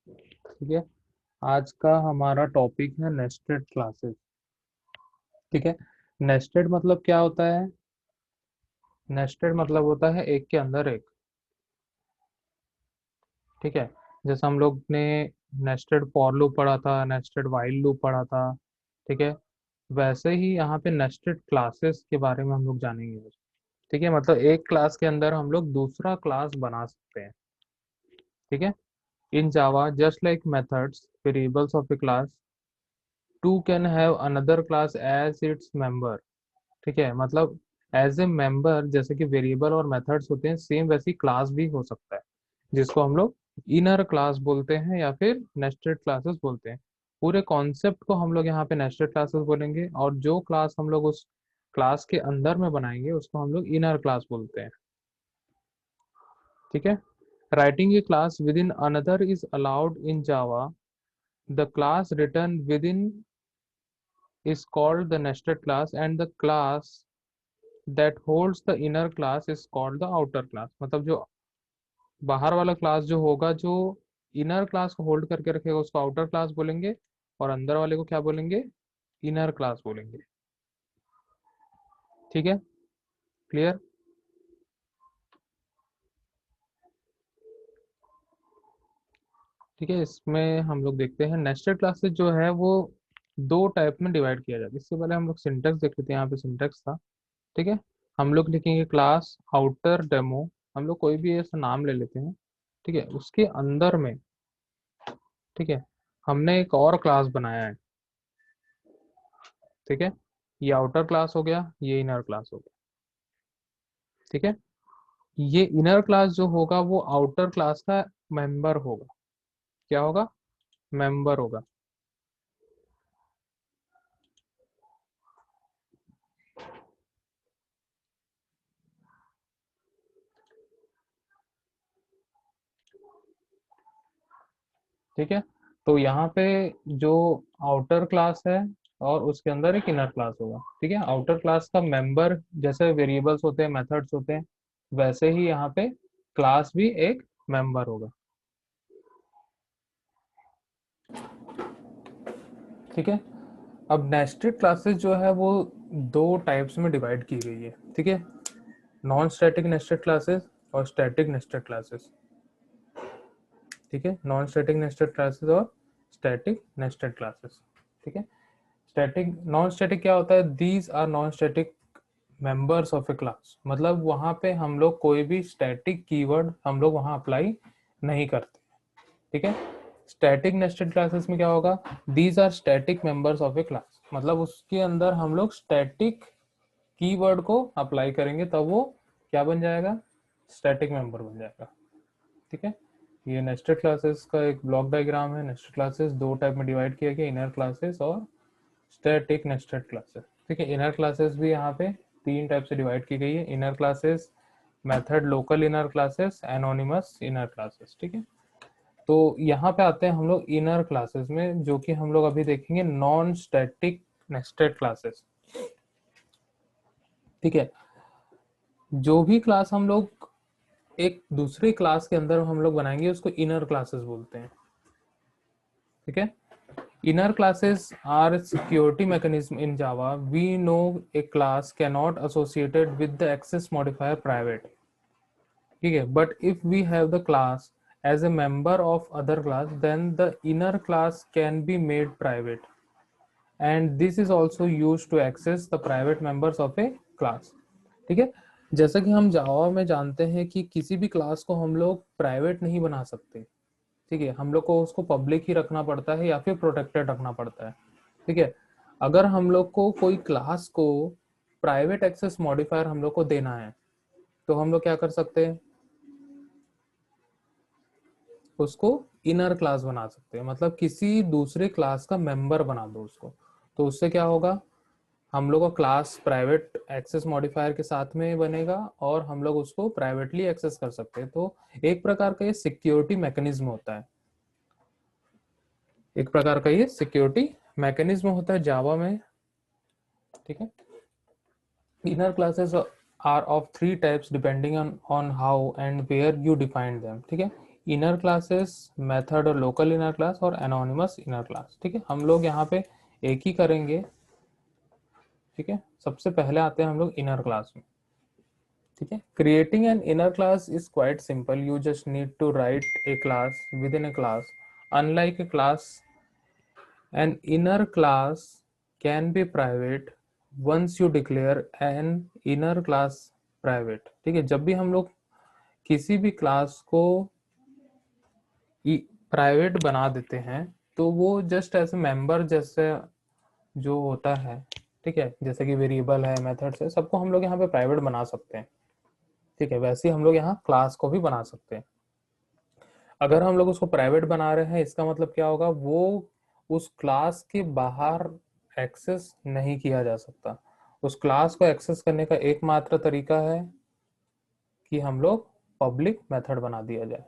ठीक है। आज का हमारा टॉपिक है नेस्टेड क्लासेस। ठीक है। नेस्टेड मतलब क्या होता है? नेस्टेड मतलब होता है एक के अंदर एक। ठीक है। जैसे हम लोग ने नेस्टेड फॉर लूप पढ़ा था, नेस्टेड व्हाइल लूप पढ़ा था। ठीक है। वैसे ही यहाँ पे नेस्टेड क्लासेस के बारे में हम लोग जानेंगे। ठीक है, मतलब एक क्लास के अंदर हम लोग दूसरा क्लास बना सकते हैं। ठीक है। In Java just like methods variables of a class, to can have another class as its member. ठीक है, मतलब एज ए मेंबर जैसे कि वेरिएबल और मेथड्स होते हैं, सेम वैसी क्लास भी हो सकता है, जिसको हम लोग इनर क्लास बोलते हैं या फिर नेस्टेड क्लासेस बोलते हैं। पूरे कॉन्सेप्ट को हम लोग यहाँ पे नेस्टेड क्लासेस बोलेंगे, और जो क्लास हम लोग उस क्लास के अंदर में बनाएंगे उसको हम लोग इनर क्लास बोलते हैं। ठीक है। Writing a class with in another is allowed in Java. The class return with in is called the nested class, and the class that holds the inner class is called the outer class। मतलब जो बाहर वाला class जो होगा, जो inner class को hold करके रखेगा, उसको आउटर क्लास बोलेंगे, और अंदर वाले को क्या बोलेंगे? इनर क्लास बोलेंगे। ठीक है, क्लियर? ठीक है, इसमें हम लोग देखते हैं नेस्टेड क्लासेस जो है वो दो टाइप में डिवाइड किया जाता है। इससे पहले हम लोग सिंटेक्स देख लेते हैं। यहाँ पे सिंटेक्स था। ठीक है। हम लोग लिखेंगे क्लास आउटर डेमो। हम लोग कोई भी ऐसा नाम ले लेते हैं। ठीक है, उसके अंदर में, ठीक है, हमने एक और क्लास बनाया है। ठीक है, ये आउटर क्लास हो गया, ये इनर क्लास हो गया। ठीक है। ये इनर क्लास जो होगा वो आउटर क्लास का मेंबर होगा। क्या होगा? मेंबर होगा। ठीक है। तो यहाँ पे जो आउटर क्लास है और उसके अंदर एक इनर क्लास होगा। ठीक है, आउटर क्लास का मेंबर जैसे वेरिएबल्स होते हैं, मेथड्स होते हैं, वैसे ही यहाँ पे क्लास भी एक मेंबर होगा। ठीक है। अब नेस्टेड क्लासेस जो है वो दो टाइप्स में डिवाइड की गई है। ठीक है, नॉन स्टैटिक नेस्टेड क्लासेस और स्टैटिक नेस्टेड क्लासेस। ठीक है, नॉन स्टैटिक नेस्टेड क्लासेस और स्टैटिक नेस्टेड क्लासेस। ठीक है। स्टैटिक नॉन स्टैटिक क्या होता है? These are non static members of a class. मतलब वहां पे हम लोग कोई भी स्टैटिक कीवर्ड हम लोग वहां अप्लाई नहीं करते। ठीक है। स्टैटिक नेस्टेड क्लासेस में क्या होगा? These are static members of a class. मतलब उसके अंदर हम लोग स्टैटिक कीवर्ड को अप्लाई करेंगे, तब वो क्या बन जाएगा? स्टैटिक मेंबर बन जाएगा। ठीक है। ये नेस्टेड क्लासेस का एक ब्लॉक डायग्राम है। नेस्टेड क्लासेस दो टाइप में डिवाइड किया गया, इनर क्लासेस और स्टैटिक नेस्टेड क्लासेस। ठीक है, इनर क्लासेस भी यहाँ पे तीन टाइप से डिवाइड की गई है। Inner classes, method local inner classes, anonymous inner classes. ठीक है। तो यहाँ पे आते हैं हम लोग इनर क्लासेस में, जो कि हम लोग अभी देखेंगे नॉन स्टैटिक नेस्टेड क्लासेस। ठीक है। जो भी क्लास हम लोग एक दूसरे क्लास के अंदर हम लोग बनाएंगे उसको इनर क्लासेस बोलते हैं। ठीक है। Inner classes are security mechanism in Java. We know a class cannot associated with the access modifier private. ठीक है, but if we have the class as a member of other class, then the inner class can be made private, and this is also used to access the private members of a class। ठीक है। जैसा कि हम जावा में जानते हैं कि किसी भी क्लास को हम लोग प्राइवेट नहीं बना सकते। ठीक है, हम लोग को उसको पब्लिक ही रखना पड़ता है या फिर प्रोटेक्टेड रखना पड़ता है। ठीक है। अगर हम लोग को कोई क्लास को प्राइवेट एक्सेस मॉडिफायर हम लोग को देना है, तो हम लोग क्या कर सकते हैं? उसको इनर क्लास बना सकते हैं, मतलब किसी दूसरे क्लास का मेंबर बना दो उसको। तो उससे क्या होगा? हम लोग का क्लास प्राइवेट एक्सेस मॉडिफायर के साथ में बनेगा और हम लोग उसको प्राइवेटली एक्सेस कर सकते हैं। तो एक प्रकार का ये सिक्योरिटी मैकेनिज्म होता है। एक प्रकार का ये सिक्योरिटी मैकेनिज्म होता है जावा में। ठीक है। Inner classes are of three types depending on how and where you define them. ठीक है। इनर क्लासेस, मेथड और लोकल इनर क्लास और एनोनिमस इनर क्लास। ठीक है, हम लोग यहाँ पे एक ही करेंगे। ठीक है, सबसे पहले आते हैं हम लोग इनर क्लास में। ठीक है, creating an inner class is quite simple, you just need to write a class within a class. Unlike a class, an inner class can be private once you declare an inner class private. ठीक है, जब भी हम लोग किसी भी class को private बना देते हैं तो वो जस्ट एज मेंबर जैसे जो होता है। ठीक है, जैसे कि वेरिएबल है, मेथड्स है, सबको हम लोग यहाँ पे प्राइवेट बना सकते हैं। ठीक है, वैसे ही हम लोग यहाँ क्लास को भी बना सकते हैं। अगर हम लोग उसको प्राइवेट बना रहे हैं, इसका मतलब क्या होगा, वो उस क्लास के बाहर एक्सेस नहीं किया जा सकता। उस क्लास को एक्सेस करने का एकमात्र तरीका है कि हम लोग पब्लिक मेथड बना दिया जाए।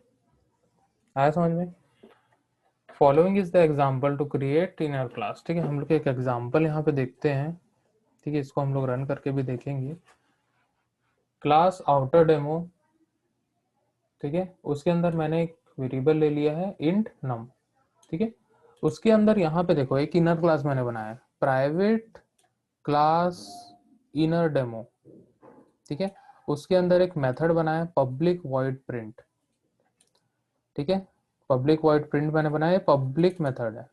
आया समझ में? Following is the example to create inner class. ठीक है, हम लोग एक एग्जाम्पल यहाँ पे देखते हैं। ठीक है, इसको हम लोग रन करके भी देखेंगे। Class outer demo. ठीक है, उसके अंदर मैंने एक वेरिएबल ले लिया है इंट नम। ठीक है, उसके अंदर यहाँ पे देखो एक इनर क्लास मैंने बनाया है, प्राइवेट क्लास इनर डेमो। ठीक है, उसके अंदर एक मेथड बनाया पब्लिक वॉइड प्रिंट। ठीक है, पब्लिक वॉइड प्रिंट मैंने बनाया, पब्लिक मेथड है।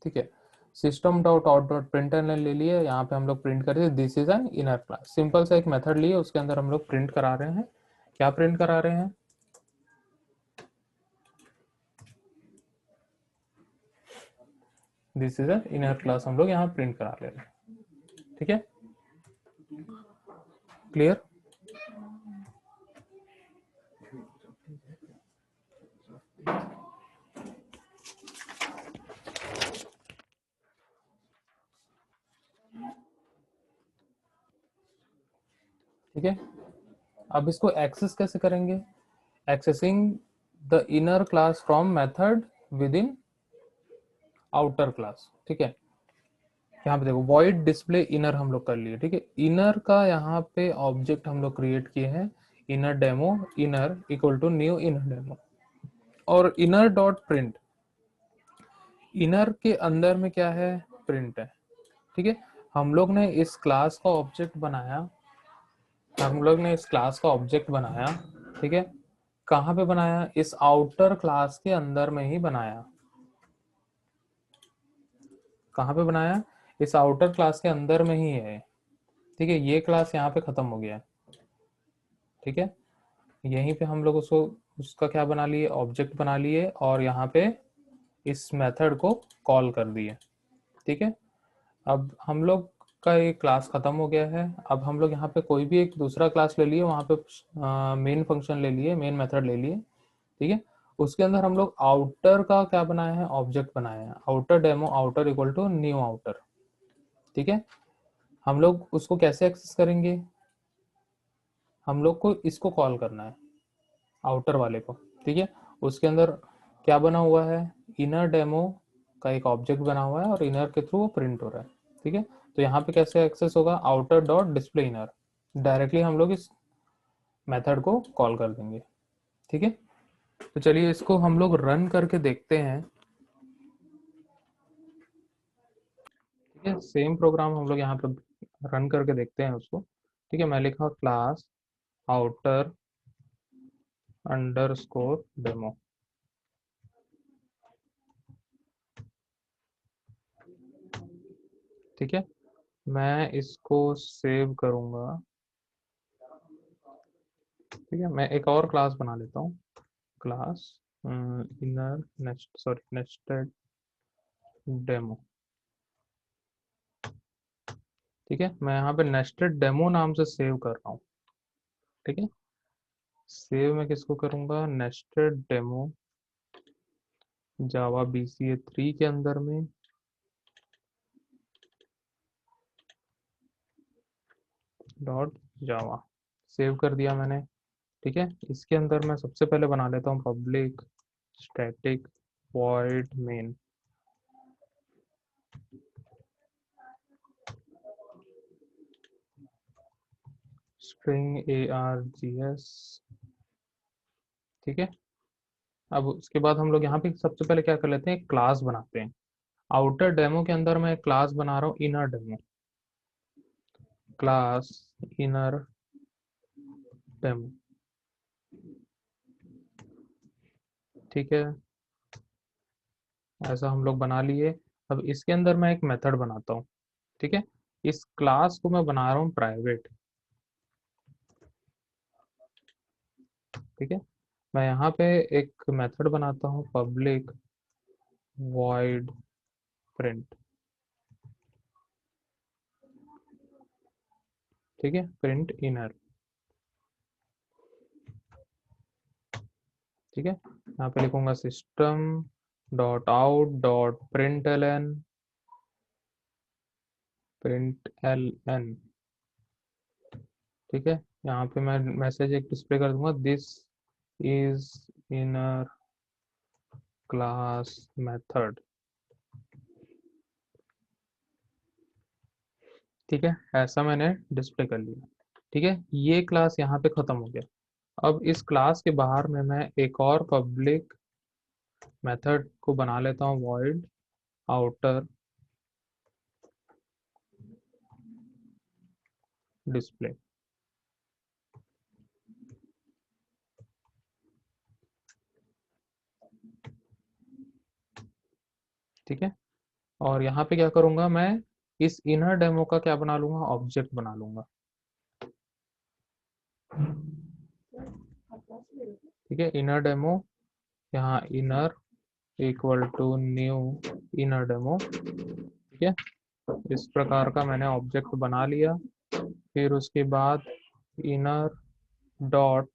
ठीक है, system dot out dot println ले लिए, यहाँ पे हम लोग प्रिंट कर रहे हैं this is an inner class. Simple सा एक मेथड लिए, उसके अंदर हम लोग प्रिंट करा रहे हैं। क्या प्रिंट करा रहे हैं? This is an inner class हम लोग यहाँ प्रिंट करा ले रहे हैं। ठीक है, क्लियर? ठीक है, अब इसको एक्सेस कैसे करेंगे? Accessing the inner class from method with in outer class. ठीक है, यहाँ पे देखो वॉइड डिस्प्ले इनर हम लोग कर लिए। ठीक है, इनर का यहाँ पे ऑब्जेक्ट हम लोग क्रिएट किए हैं, inner demo, inner equal to new inner demo, और इनर डॉट प्रिंट। इनर के अंदर में क्या है? प्रिंट है। ठीक है, हम लोग ने इस क्लास का ऑब्जेक्ट बनाया, हम लोग ने इस क्लास का ऑब्जेक्ट बनाया। ठीक है, कहाँ पे बनाया? इस आउटर क्लास के अंदर में ही बनाया। कहाँ पे बनाया? इस आउटर क्लास के अंदर में ही है। ठीक है, ये क्लास यहाँ पे खत्म हो गया। ठीक है, यहीं पे हम लोग उसको उसका क्या बना लिए? ऑब्जेक्ट बना लिए, और यहाँ पे इस मेथड को कॉल कर दिए। ठीक है, अब हम लोग का एक क्लास खत्म हो गया है। अब हम लोग यहाँ पे कोई भी एक दूसरा क्लास ले लिए, वहाँ पे मेन फंक्शन ले लिए, मेन मेथड ले लिए। ठीक है, उसके अंदर हम लोग आउटर का क्या बनाया है? ऑब्जेक्ट बनाया है, outer demo outer equal to new outer. ठीक है, हम लोग उसको कैसे एक्सेस करेंगे? हम लोग को इसको कॉल करना है, आउटर वाले को। ठीक है, उसके अंदर क्या बना हुआ है? इनर डेमो का एक ऑब्जेक्ट बना हुआ है, और इनर के थ्रू वो प्रिंट हो रहा है। ठीक है, तो यहाँ पे कैसे एक्सेस होगा? Outer dot display inner, directly हम लोग इस मेथड को कॉल कर देंगे। ठीक है, तो चलिए इसको हम लोग रन करके देखते हैं। ठीक है, सेम प्रोग्राम हम लोग यहाँ पे रन करके देखते हैं उसको। ठीक है, मैं लिखा क्लास आउटर अंडरस्कोर डेमो। ठीक है, मैं इसको सेव करूंगा। ठीक है, मैं एक और क्लास बना लेता हूँ, class inner nest sorry nested demo. ठीक है, मैं यहाँ पे नेस्टेड डेमो नाम से सेव कर रहा हूँ। ठीक है, सेव मैं किसको करूँगा? नेस्टेड डेमो जावा BCA 3 के अंदर में, डॉट जावा, सेव कर दिया मैंने। ठीक है, इसके अंदर मैं सबसे पहले बना लेता हूँ public static void main. String ARGS। ठीक है, अब उसके बाद हम लोग यहाँ पे सबसे पहले क्या कर लेते हैं, एक क्लास बनाते हैं। आउटर डेमो के अंदर मैं एक क्लास बना रहा हूँ inner demo, class inner demo, ठीक है। ऐसा हम लोग बना लिए। अब इसके अंदर मैं एक मेथड बनाता हूँ, ठीक है। इस क्लास को मैं बना रहा हूँ प्राइवेट, ठीक है। मैं यहाँ पे एक मेथड बनाता हूँ पब्लिक वॉइड प्रिंट, ठीक है, प्रिंट इनर, ठीक है। यहाँ पे लिखूंगा system dot out dot print L N, print L N, ठीक है। यहाँ पे मैं मैसेज एक डिस्प्ले कर दूंगा, this is inner class method, ठीक है। ऐसा मैंने डिस्प्ले कर लिया, ठीक है। ये क्लास यहाँ पे खत्म हो गया। अब इस क्लास के बाहर में मैं एक और पब्लिक मेथड को बना लेता हूँ, वॉइड आउटर डिस्प्ले, ठीक है। और यहाँ पे क्या करूंगा, मैं इस इनर डेमो का क्या बना लूंगा, ऑब्जेक्ट बना लूंगा, ठीक है। इनर डेमो, यहाँ inner equal to new inner demo, ठीक है। इस प्रकार का मैंने ऑब्जेक्ट बना लिया। फिर उसके बाद इनर डॉट,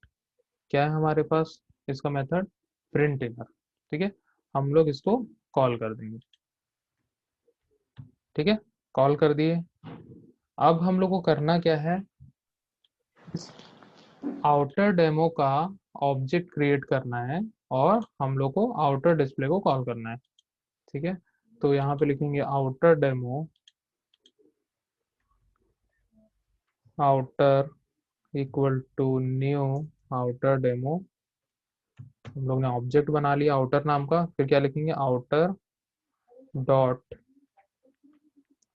क्या है हमारे पास इसका मेथड, प्रिंट इनर, ठीक है। हम लोग इसको कॉल कर देंगे, ठीक है। कॉल कर दिए। अब हम लोग को करना क्या है, इस आउटर डेमो का ऑब्जेक्ट क्रिएट करना है और हम लोग को आउटर डिस्प्ले को कॉल करना है, ठीक है। तो यहाँ पे लिखेंगे outer demo, outer equal to new outer demo. हम लोग ने ऑब्जेक्ट बना लिया आउटर नाम का। फिर क्या लिखेंगे, आउटर डॉट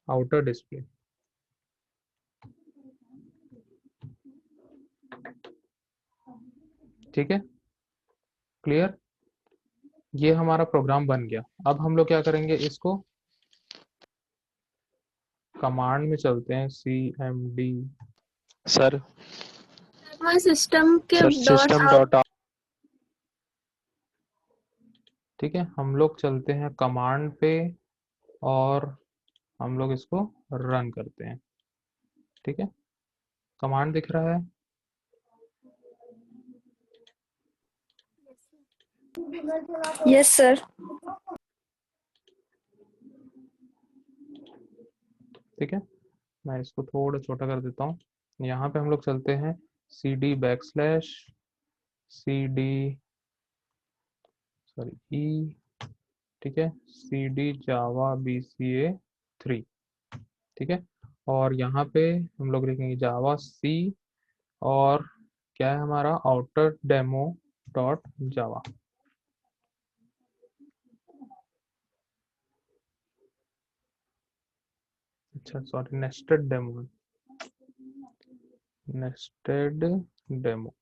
आउटर डिस्प्ले, ठीक है। क्लियर, ये हमारा प्रोग्राम बन गया। अब हम लोग क्या करेंगे, इसको कमांड में चलते हैं, cmd, सर मैं सिस्टम के sir dot system out, dot ठीक है। हम लोग चलते हैं कमांड पे और हम लोग इसको रन करते हैं, ठीक है। कमांड दिख रहा है, यस सर। ठीक है। मैं इसको थोड़ा छोटा कर देता हूँ। यहाँ पे हम लोग चलते हैं cd बैकस्लैश cd, सॉरी ई, ठीक है, cd जावा bca3, ठीक है। और यहाँ पे हम लोग लिखेंगे जावा सी और क्या है हमारा, आउटर डेमो डॉट जावा, अच्छा sorry, nested demo, nested demo,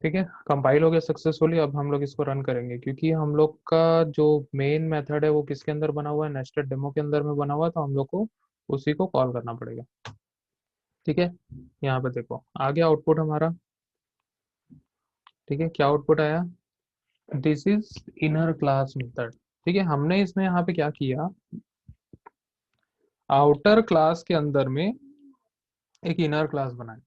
ठीक है। कंपाइल हो गया सक्सेसफुली। अब हम लोग इसको रन करेंगे, क्योंकि हम लोग का जो मेन मेथड है वो किसके अंदर बना हुआ है, नेस्टेड डेमो के अंदर में बना हुआ है, तो हम लोग को उसी को कॉल करना पड़ेगा, ठीक है। यहाँ पे देखो आ गया आउटपुट हमारा, ठीक है। क्या आउटपुट आया, this is inner class method, ठीक है। हमने इसमें यहाँ पे क्या किया, आउटर क्लास के अंदर में एक इनर क्लास बनाया,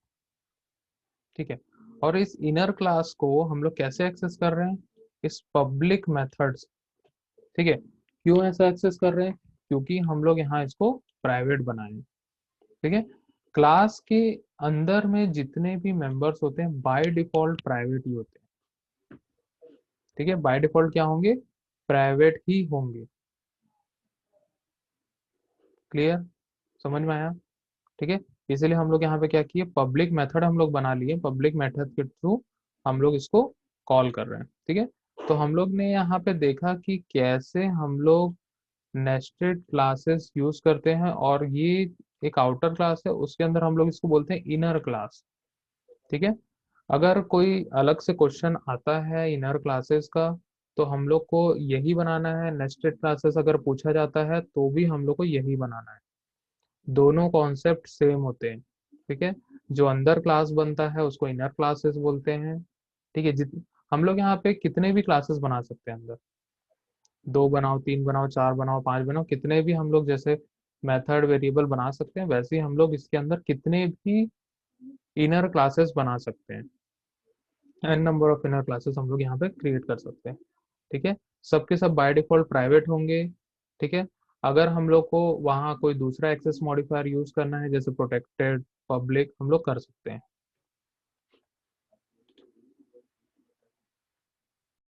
ठीक है। और इस इनर क्लास को हम लोग कैसे एक्सेस कर रहे हैं, इस पब्लिक मेथड, ठीक है। क्यों ऐसा एक्सेस कर रहे हैं, क्योंकि हम लोग यहाँ इसको प्राइवेट बनाए हैं, ठीक है। क्लास के अंदर में जितने भी मेंबर्स होते हैं बाय डिफॉल्ट प्राइवेट ही होते हैं, ठीक है। बाय डिफॉल्ट क्या होंगे, प्राइवेट ही होंगे। क्लियर, समझ में आया, ठीक है। इसीलिए हम लोग यहाँ पे क्या किए, पब्लिक मेथड हम लोग बना लिए, पब्लिक मेथड के थ्रू हम लोग इसको कॉल कर रहे हैं। ठीक है, तो हम लोग ने यहाँ पे देखा कि कैसे हम लोग नेस्टेड क्लासेस यूज करते हैं, और ये एक आउटर क्लास है, उसके अंदर हम लोग इसको बोलते हैं इनर क्लास। ठीक है, अगर कोई अलग से क्वेश्चन आता है इनर क्लासेस का, तो हम लोग को यही बनाना है। नेस्टेड क्लासेस अगर पूछा जाता है तो भी हम लोग को यही बनाना है। दोनों कॉन्सेप्ट सेम होते हैं। ठीक है, जो अंदर क्लास बनता है उसको इनर क्लासेस बोलते हैं। ठीक है, जित हम लोग यहाँ पे कितने भी क्लासेस बना सकते हैं अंदर, 2 बनाओ, 3 बनाओ, 4 बनाओ, 5 बनाओ, कितने भी हम लोग जैसे मेथड वेरिएबल बना सकते हैं, वैसे ही हम लोग इसके अंदर कितने भी इनर क्लासेस बना सकते हैं। N number of inner classes हम लोग यहाँ पे क्रिएट कर सकते हैं। ठीक है, सबके सब बाय डिफॉल्ट प्राइवेट होंगे। ठीक है, अगर हम लोग को वहाँ कोई दूसरा एक्सेस मॉडिफायर यूज करना है जैसे प्रोटेक्टेड, पब्लिक, हम लोग कर सकते हैं।